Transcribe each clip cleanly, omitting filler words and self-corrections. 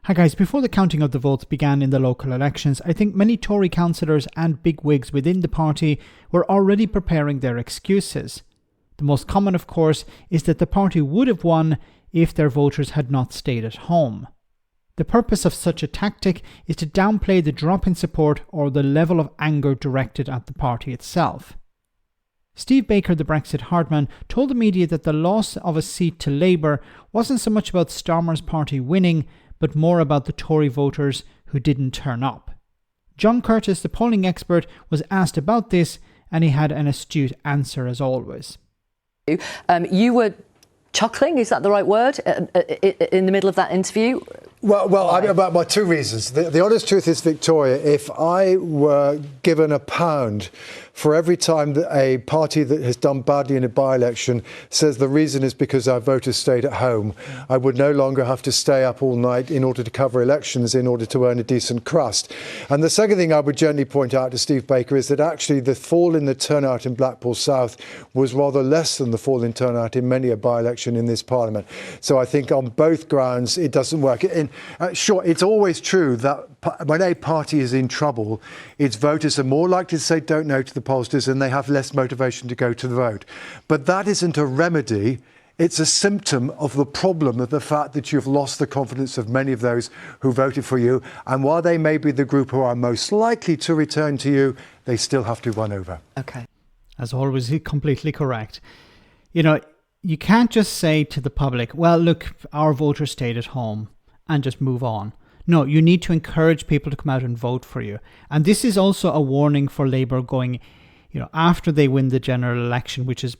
Hi guys, before the counting of the votes began in the local elections, I think many Tory councillors and bigwigs within the party were already preparing their excuses. The most common, of course, is that the party would have won if their voters had not stayed at home. The purpose of such a tactic is to downplay the drop in support or the level of anger directed at the party itself. Steve Baker, the Brexit hardman, told the media that the loss of a seat to Labour wasn't so much about Starmer's party winning, but more about the Tory voters who didn't turn up. John Curtice, the polling expert, was asked about this, and he had an astute answer as always. You were chuckling, is that the right word, in the middle of that interview? Well, about two reasons. The honest truth is, Victoria, if I were given £1 for every time that a party that has done badly in a by-election says the reason is because our voters stayed at home, I would no longer have to stay up all night in order to cover elections in order to earn a decent crust. And the second thing I would gently point out to Steve Baker is that actually the fall in the turnout in Blackpool South was rather less than the fall in turnout in many a by-election in this Parliament. So I think on both grounds it doesn't work. Sure, it's always true that when a party is in trouble, its voters are more likely to say don't know to the pollsters and they have less motivation to go to the vote. But that isn't a remedy. It's a symptom of the problem, of the fact that you've lost the confidence of many of those who voted for you. And while they may be the group who are most likely to return to you, they still have to be won over. OK. As always, he's completely correct. You know, you can't just say to the public, well, look, our voters stayed at home, and just move on. No, you need to encourage people to come out and vote for you. And this is also a warning for Labour going, after they win the general election, which is,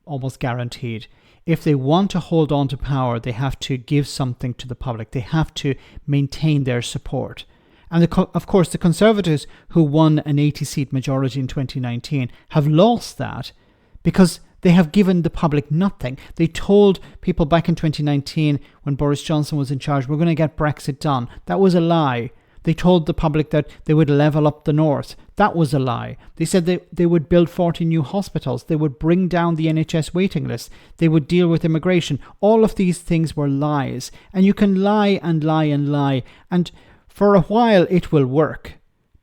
almost guaranteed. If they want to hold on to power, they have to give something to the public. They have to maintain their support. And of course, the Conservatives, who won an 80-seat majority in 2019, have lost that because they have given the public nothing. They told people back in 2019, when Boris Johnson was in charge, we're going to get Brexit done. That was a lie. They told the public that they would level up the north. That was a lie. They said they would build 40 new hospitals. They would bring down the NHS waiting list. They would deal with immigration. All of these things were lies. And you can lie and lie and lie. And for a while it will work.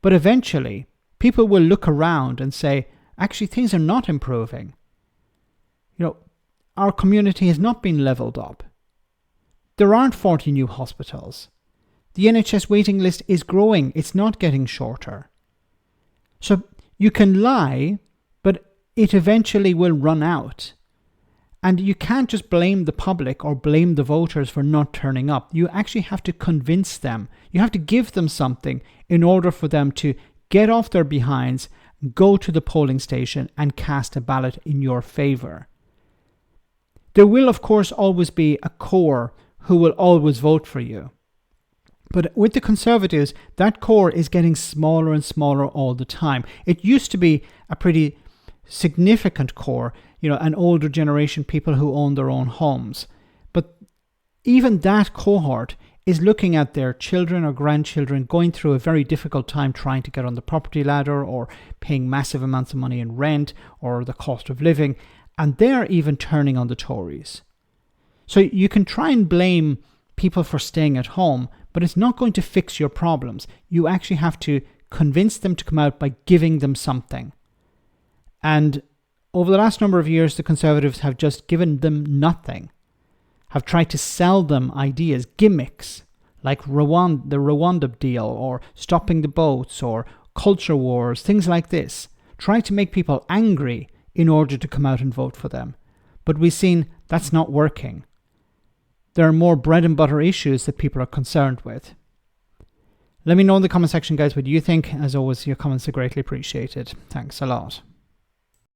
But eventually people will look around and say, actually things are not improving. Our community has not been levelled up. There aren't 40 new hospitals. The NHS waiting list is growing. It's not getting shorter. So you can lie, but it eventually will run out. And you can't just blame the public or blame the voters for not turning up. You actually have to convince them. You have to give them something in order for them to get off their behinds, go to the polling station and cast a ballot in your favour. There will, of course, always be a core who will always vote for you. But with the Conservatives, that core is getting smaller and smaller all the time. It used to be a pretty significant core, an older generation, people who own their own homes. But even that cohort is looking at their children or grandchildren going through a very difficult time trying to get on the property ladder or paying massive amounts of money in rent or the cost of living. And they're even turning on the Tories. So you can try and blame people for staying at home, but it's not going to fix your problems. You actually have to convince them to come out by giving them something. And over the last number of years, the Conservatives have just given them nothing, have tried to sell them ideas, gimmicks, like the Rwanda deal or stopping the boats or culture wars, things like this, try to make people angry in order to come out and vote for them. But we've seen that's not working. There are more bread and butter issues that people are concerned with. Let me know in the comment section, guys, what you think. As always, your comments are greatly appreciated. Thanks a lot.